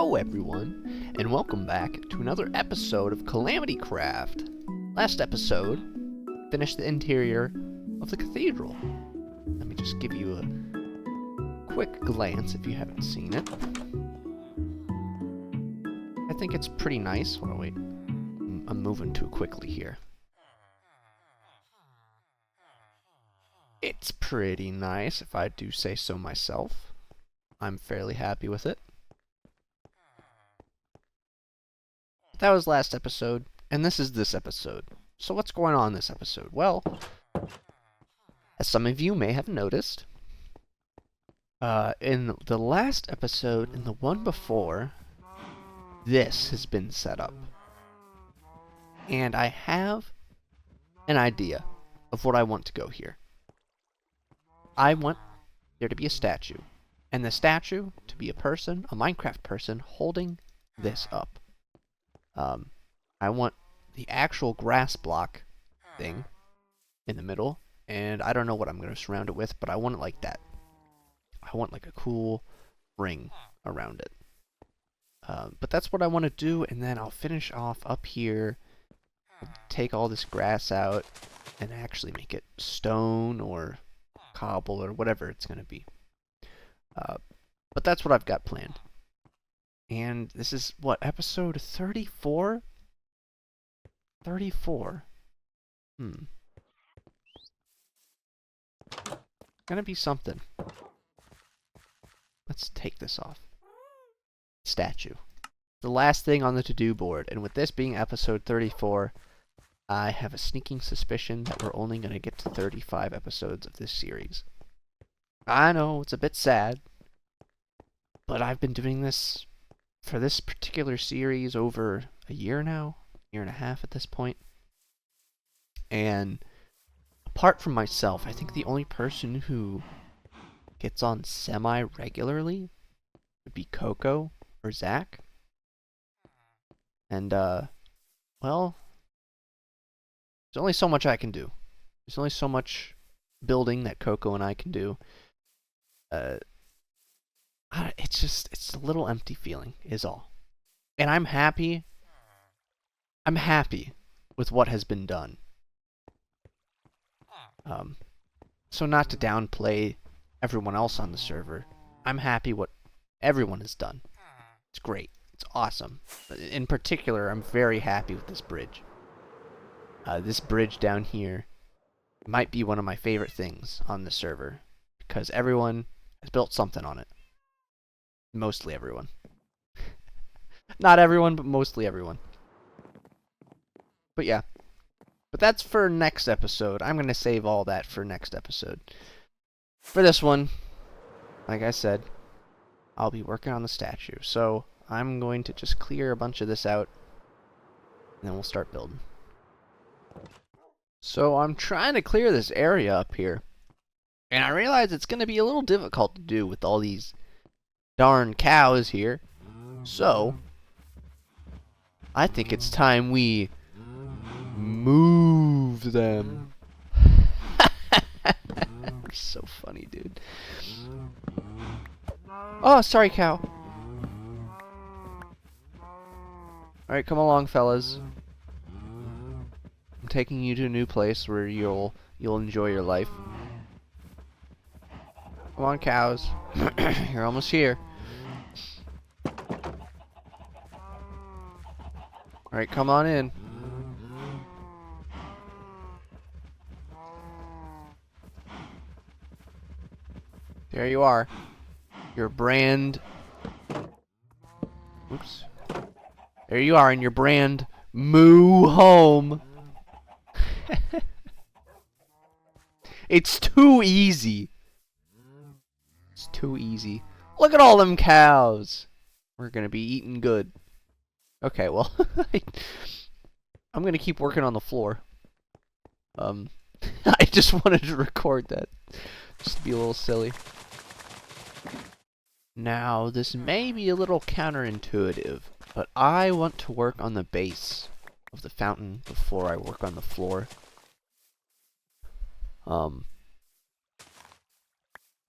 Hello everyone, and welcome back to another episode of Calamity Craft. Last episode, finished the interior of the cathedral. Let me just give you a quick glance if you haven't seen it. I think it's pretty nice. Hold on, wait. I'm moving too quickly here. It's pretty nice, if I do say so myself. I'm fairly happy with it. That was last episode, and this is this episode. So what's going on in this episode? Well, as some of you may have noticed, in the last episode and the one before, this has been set up. And I have an idea of what I want to go here. I want there to be a statue, and the statue to be a person, a Minecraft person, holding this up. I want the actual grass block thing in the middle, and I don't know what I'm going to surround it with, but I want it like that. I want like a cool ring around it. But that's what I want to do, and then I'll finish off up here, take all this grass out, and actually make it stone or cobble or whatever it's going to be. But that's what I've got planned. And this is, what, episode 34? 34. Gonna be something. Let's take this off. Statue. The last thing on the to-do board. And with this being episode 34, I have a sneaking suspicion that we're only gonna get to 35 episodes of this series. I know, it's a bit sad. But I've been doing this for this particular series over a year now, year and a half at this point. And apart from myself, I think the only person who gets on semi-regularly would be Coco or Zach. And, well, there's only so much I can do. There's only so much building that Coco and I can do. It's a little empty feeling, is all. And I'm happy with what has been done. So not to downplay everyone else on the server, I'm happy what everyone has done. It's great. It's awesome. In particular, I'm very happy with this bridge. This bridge down here might be one of my favorite things on the server, because everyone has built something on it. Mostly everyone. Not everyone, but mostly everyone. But yeah. But that's for next episode. I'm going to save all that for next episode. For this one, like I said, I'll be working on the statue. So I'm going to just clear a bunch of this out, and then we'll start building. So I'm trying to clear this area up here, and I realize it's going to be a little difficult to do with all these darn cows here. So I think it's time we move them. You're so funny, dude. Oh, sorry, cow. Alright, come along, fellas. I'm taking you to a new place where you'll enjoy your life. Come on, cows. You're almost here. Alright, come on in. There you are. Your brand... Oops. There you are in your brand moo home. It's too easy. It's too easy. Look at all them cows. We're gonna be eating good. Okay, well, I'm gonna keep working on the floor. I just wanted to record that, just to be a little silly. Now, this may be a little counterintuitive, but I want to work on the base of the fountain before I work on the floor.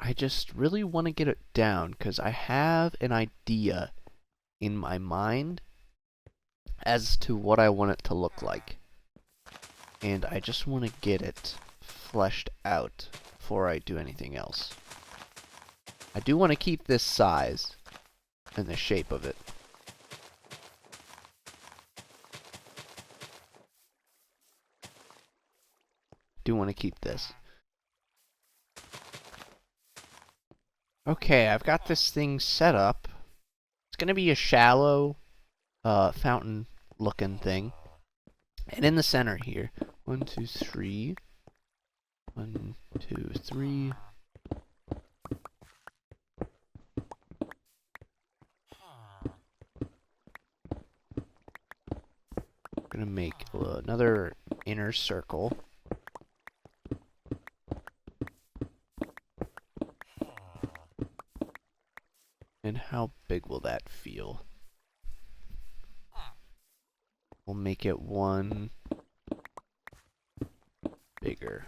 I just really want to get it down, because I have an idea in my mind as to what I want it to look like. And I just want to get it fleshed out before I do anything else. I do want to keep this size and the shape of it. Do want to keep this. Okay, I've got this thing set up. It's going to be a shallow fountain looking thing. And in the center here, 1, 2, 3. 1, 2, 3. I'm gonna make another inner circle. And how big will that feel? We'll make it one bigger.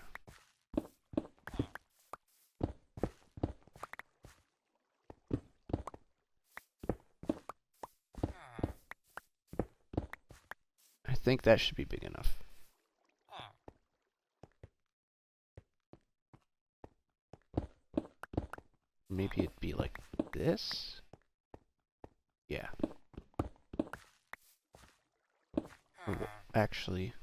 I think that should be big enough. Maybe it'd be like this? Yeah. Or, actually...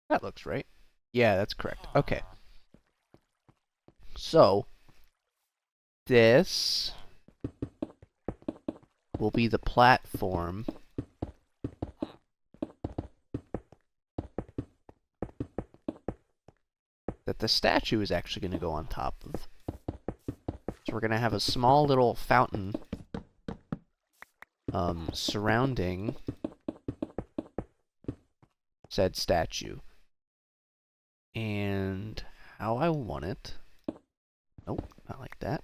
That looks right. Yeah, that's correct. Okay. So, this will be the platform that the statue is actually going to go on top of. So we're going to have a small little fountain surrounding said statue. And how I want it... Nope, not like that.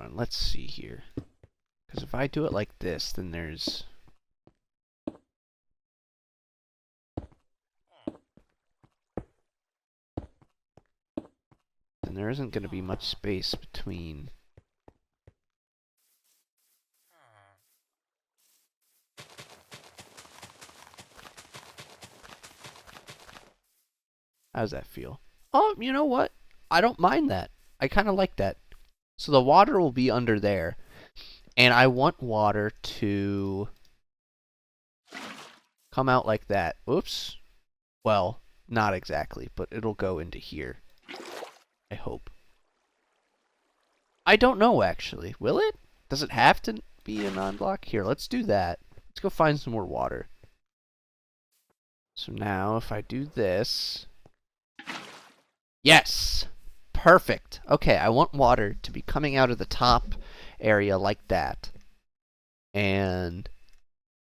Let's see here. Because if I do it like this, then there's... then there isn't going to be much space between... How does that feel? Oh, you know what? I don't mind that. I kind of like that. So the water will be under there. And I want water to come out like that. Oops. Well, not exactly, but it'll go into here. I hope. I don't know, actually. Will it? Does it have to be a non-block? Here, let's do that. Let's go find some more water. So now, if I do this... Yes! Perfect. Okay, I want water to be coming out of the top area like that. And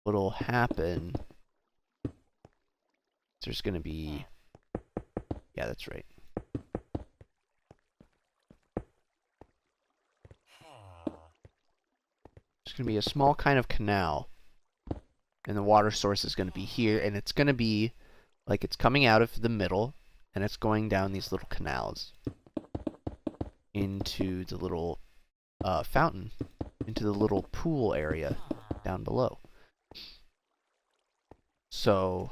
what'll happen... There's going to be... Yeah, that's right. There's going to be a small kind of canal. And the water source is going to be here. And it's going to be like it's coming out of the middle. And it's going down these little canals. Into the little fountain. Into the little pool area down below. So...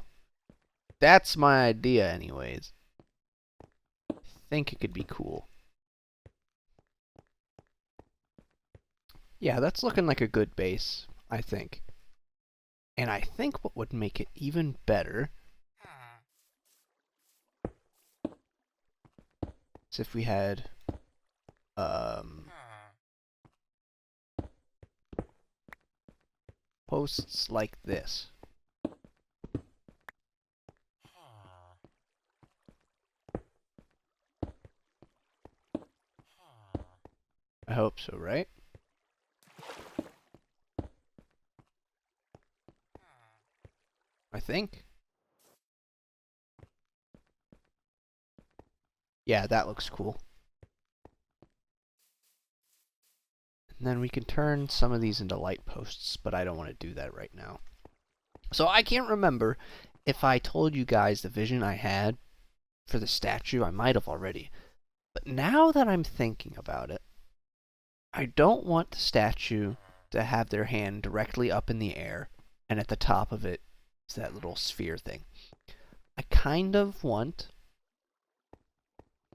that's my idea anyways. I think it could be cool. Yeah, that's looking like a good base, I think. And I think what would make it even better is if we had posts like this. I hope so, right? I think. Yeah, that looks cool. And then we can turn some of these into light posts, but I don't want to do that right now. So I can't remember if I told you guys the vision I had for the statue. I might have already. But now that I'm thinking about it, I don't want the statue to have their hand directly up in the air, and at the top of it is that little sphere thing. I kind of want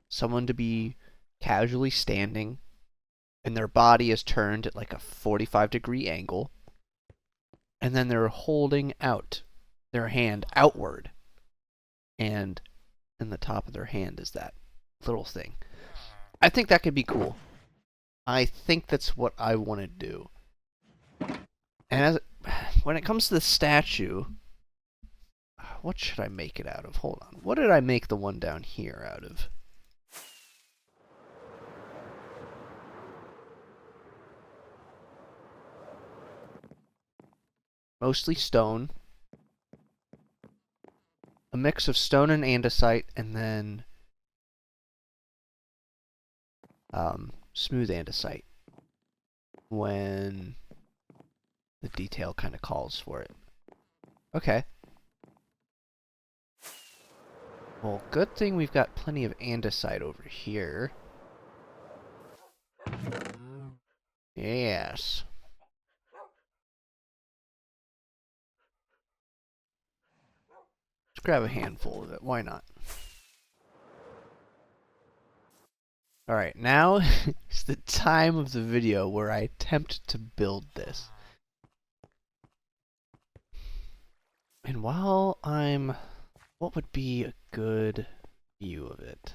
someone to be casually standing, and their body is turned at like a 45-degree angle, and then they're holding out their hand outward, and in the top of their hand is that little thing. I think that could be cool. I think that's what I want to do. And when it comes to the statue, what should I make it out of? Hold on. What did I make the one down here out of? Mostly stone. A mix of stone and andesite, and then smooth andesite when the detail kind of calls for it. Okay. Well, good thing we've got plenty of andesite over here. Yes. Let's grab a handful of it. Why not? Alright, now is the time of the video where I attempt to build this. And while what would be a good view of it?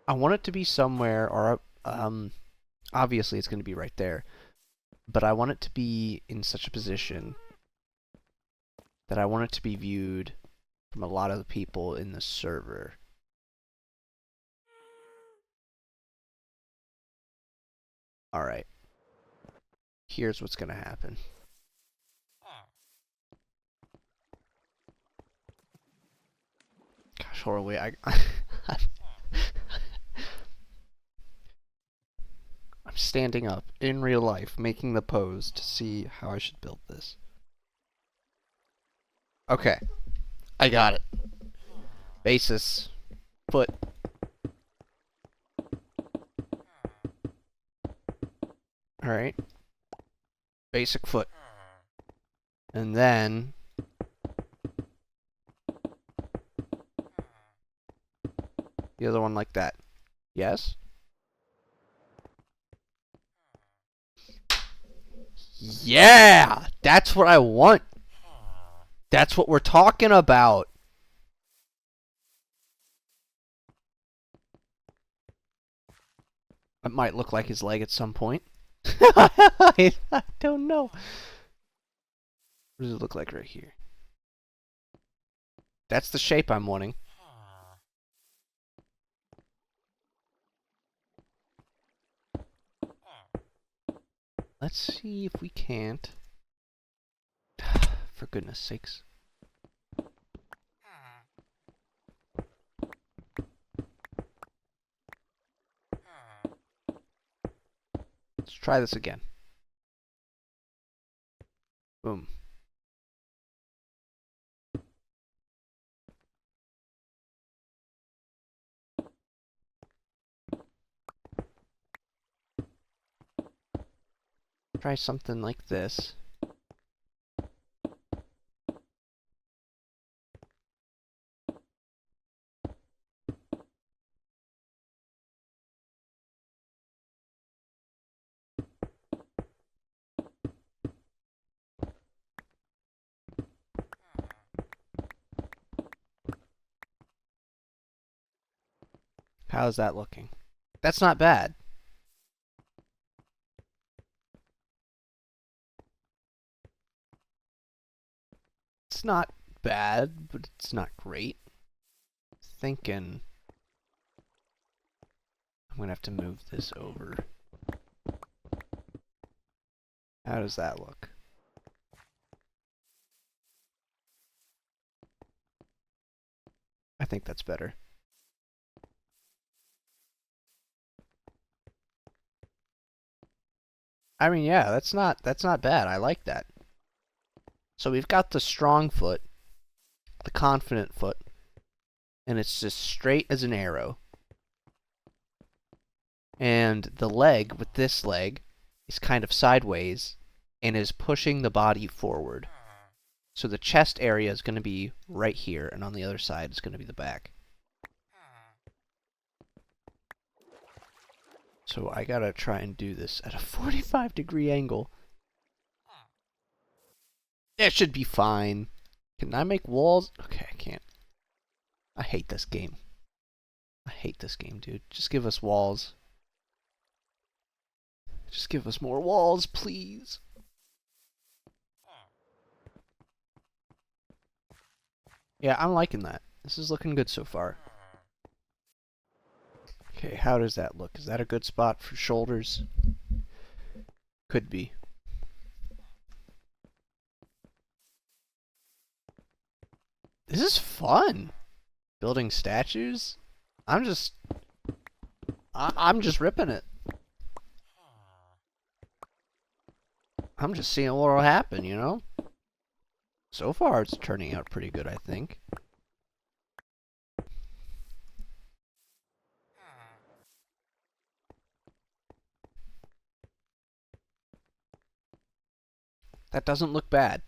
I want it to be somewhere, or obviously it's going to be right there, but I want it to be in such a position that I want it to be viewed from a lot of the people in the server. Alright. Here's what's going to happen. Gosh, hold on, wait, I'm standing up in real life, making the pose to see how I should build this. Okay, I got it. Basis, foot. Alright. Basic foot. And then the other one like that. Yes? Yeah! That's what I want! That's what we're talking about! It might look like his leg at some point. I don't know. What does it look like right here? That's the shape I'm wanting. Let's see if we can't. For goodness sakes. Let's try this again. Boom. Try something like this. How's that looking? That's not bad. It's not bad, but it's not great. Thinking I'm gonna have to move this over. How does that look? I think that's better. I mean, yeah, that's not bad. I like that. So we've got the strong foot, the confident foot, and it's just straight as an arrow. And the leg, with this leg, is kind of sideways and is pushing the body forward. So the chest area is going to be right here, and on the other side is going to be the back. So I gotta try and do this at a 45-degree angle. That should be fine. Can I make walls? Okay, I can't. I hate this game. I hate this game, dude. Just give us walls. Just give us more walls, please. Yeah, I'm liking that. This is looking good so far. Okay, how does that look? Is that a good spot for shoulders? Could be. This is fun. Building statues? I'm just ripping it. I'm just seeing what'll happen, you know? So far, it's turning out pretty good, I think. That doesn't look bad.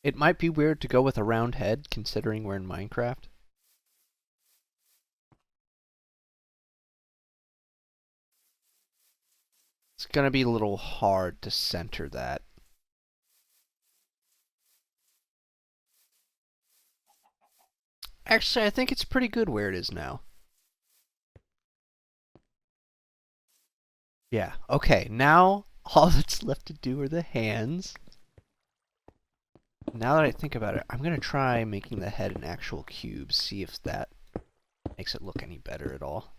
It might be weird to go with a round head, considering we're in Minecraft. It's gonna be a little hard to center that. Actually, I think it's pretty good where it is now. Yeah, okay, now all that's left to do are the hands. Now that I think about it, I'm gonna try making the head an actual cube, see if that makes it look any better at all.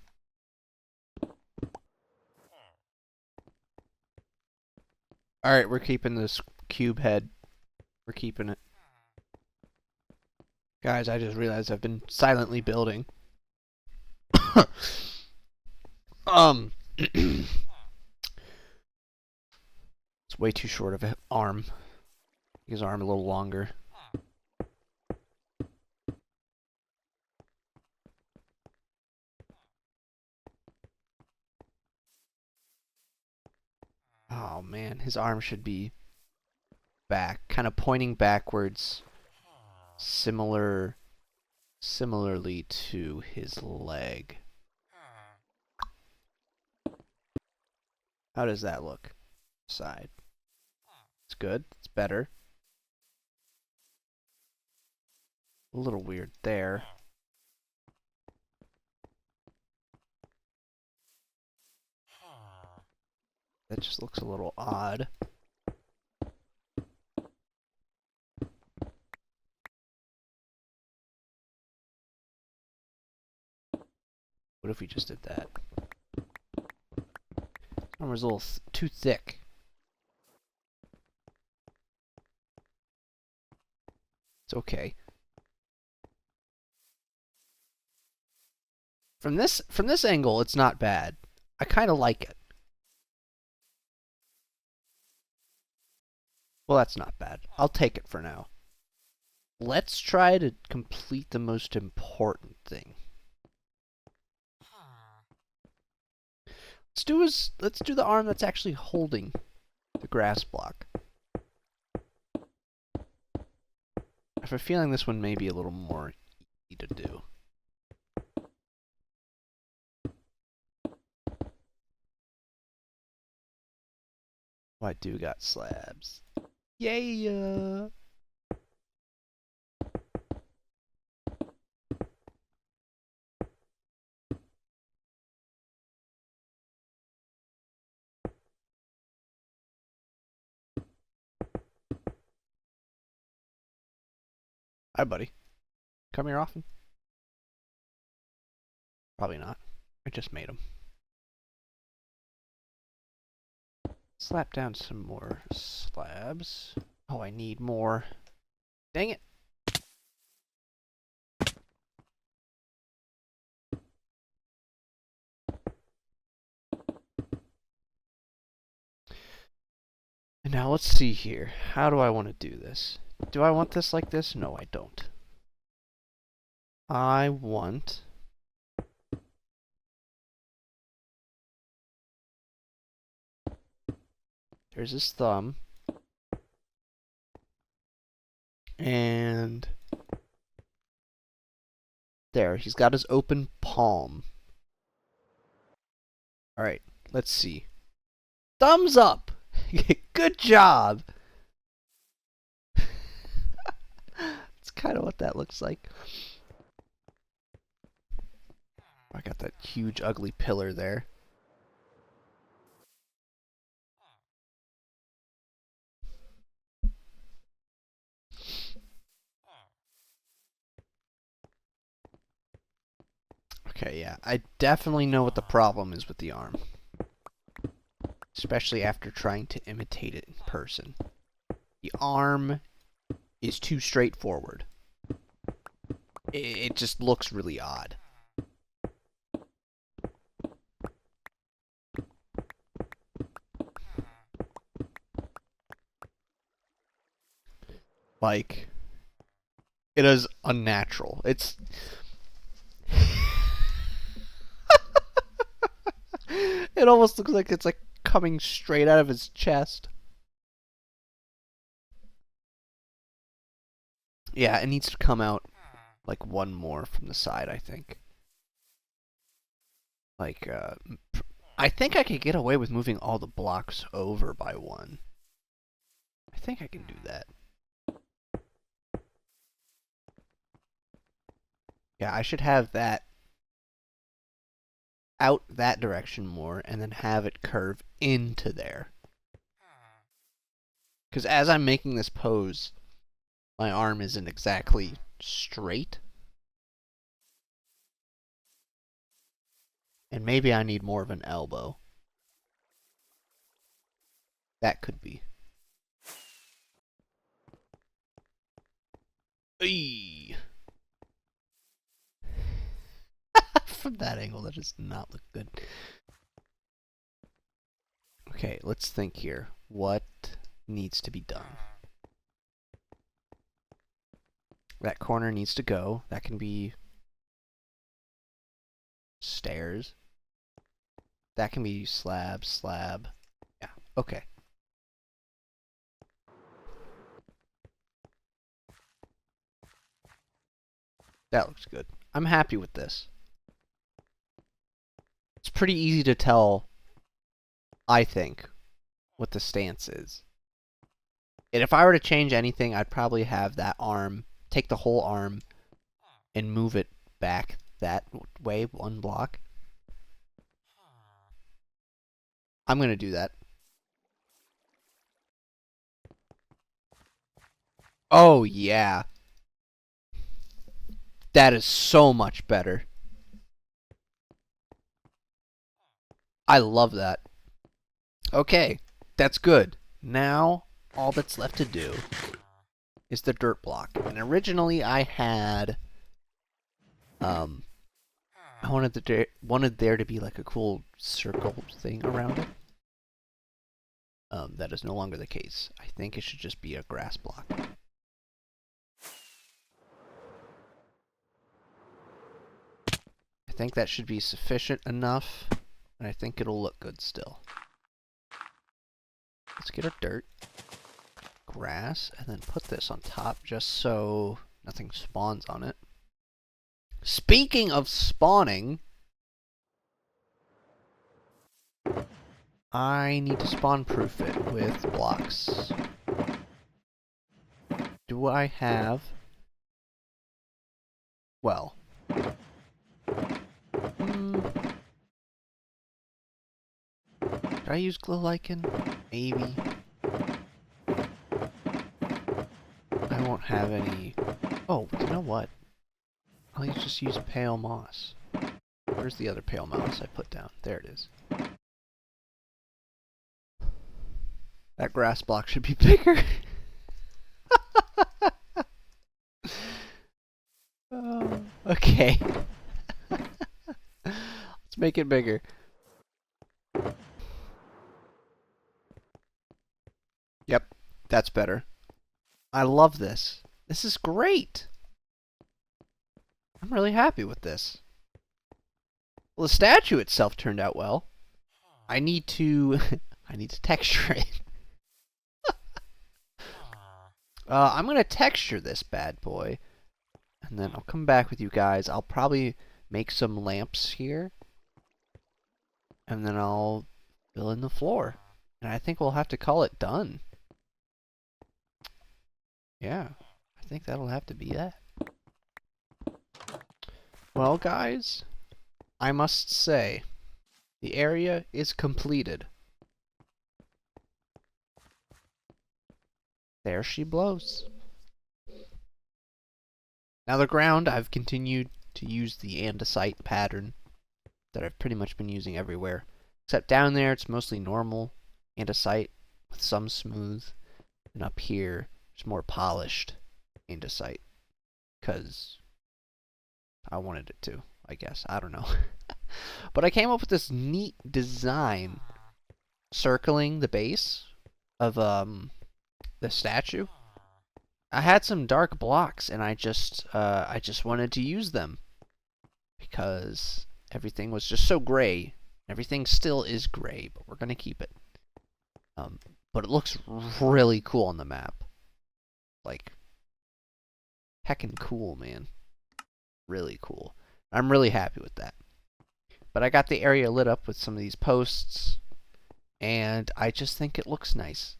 Alright, we're keeping this cube head. We're keeping it. Guys, I just realized I've been silently building. It's way too short of an arm. His arm a little longer. Oh man, his arm should be back, kind of pointing backwards, similarly to his leg. How does that look? Side. It's good. It's better. A little weird there. That just looks a little odd. What if we just did that? Armor's a little too thick. It's okay. From this angle, it's not bad. I kind of like it. Well, that's not bad. I'll take it for now. Let's try to complete the most important thing. Let's do the arm that's actually holding the grass block. I have a feeling this one may be a little more easy to do. Oh, I do got slabs. Yeah. Hi, buddy. Come here often? Probably not. I just made him. Slap down some more slabs. Oh, I need more. Dang it. Now let's see here. How do I want to do this? Do I want this like this? No, I don't. I want... There's his thumb. And... There, he's got his open palm. Alright, let's see. Thumbs up! Good job! That's kind of what that looks like. I got that huge ugly pillar there. Okay, yeah. I definitely know what the problem is with the arm. Especially after trying to imitate it in person. The arm is too straightforward. It just looks really odd. Like, it is unnatural. It's... It almost looks like it's like coming straight out of his chest. Yeah, it needs to come out like one more from the side, I think. Like, I think I could get away with moving all the blocks over by one. I think I can do that. Yeah, I should have that out that direction more, and then have it curve into there. Because as I'm making this pose, my arm isn't exactly straight. And maybe I need more of an elbow. That could be. Eee. From that angle, that does not look good. Okay, let's think here. What needs to be done? That corner needs to go. That can be stairs. That can be slab, slab. Yeah, okay. That looks good. I'm happy with this. It's pretty easy to tell, I think, what the stance is. And if I were to change anything, I'd probably have that arm, take the whole arm, and move it back that way, one block. I'm going to do that. Oh, yeah. That is so much better. I love that. Okay, that's good. Now, all that's left to do is the dirt block. And originally I had... I wanted there to be like a cool circle thing around it. That is no longer the case. I think it should just be a grass block. I think that should be sufficient enough, and I think it'll look good still. Let's get our dirt, grass, and then put this on top just so nothing spawns on it. Speaking of spawning, I need to spawn-proof it with blocks. Do I have... Well... Did I use glow lichen? Maybe. I won't have any... Oh, you know what? I'll just use pale moss. Where's the other pale moss I put down? There it is. That grass block should be bigger. Oh, okay. Let's make it bigger. That's better. I love this. This is great. I'm really happy with this. Well, the statue itself turned out well. I need to texture it. I'm gonna texture this bad boy, and then I'll come back with you guys. I'll probably make some lamps here, and then I'll fill in the floor. And I think we'll have to call it done. Yeah, I think that'll have to be that. Well, guys, I must say, the area is completed. There she blows. Now the ground, I've continued to use the andesite pattern that I've pretty much been using everywhere. Except down there, it's mostly normal andesite with some smooth. And up here, it's more polished andesite. Because I wanted it to, I guess. I don't know. But I came up with this neat design circling the base of the statue. I had some dark blocks, and I just wanted to use them because everything was just so gray. Everything still is gray, but we're gonna keep it. But it looks really cool on the map. Like, heckin' cool, man. Really cool. I'm really happy with that. But I got the area lit up with some of these posts, and I just think it looks nice.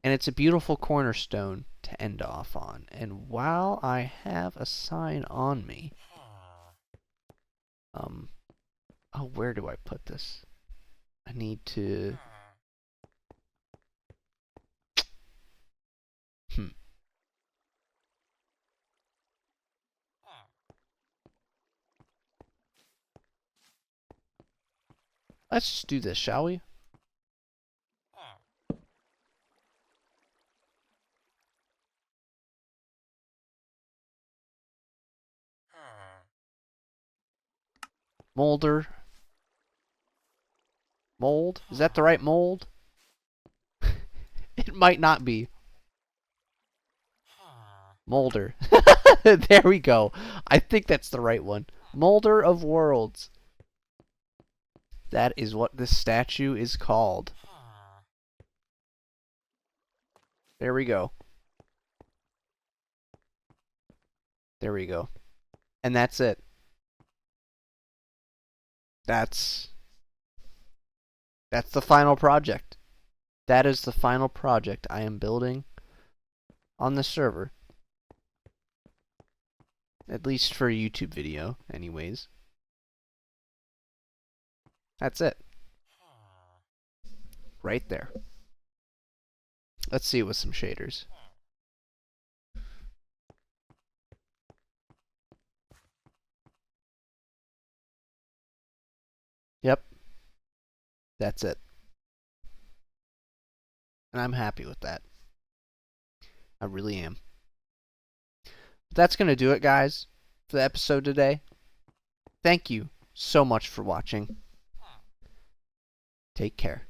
And it's a beautiful cornerstone to end off on. And while I have a sign on me, oh, where do I put this? I need to, let's just do this, shall we? Molder. Mold? Is that the right mold? It might not be. Molder. There we go. I think that's the right one. Molder of Worlds. That is what this statue is called. There we go. There we go. And that's it. That's the final project. That is the final project I am building on the server. At least for a YouTube video, anyways. That's it. Right there. Let's see it with some shaders. Yep. That's it. And I'm happy with that. I really am. But that's going to do it, guys, for the episode today. Thank you so much for watching. Take care.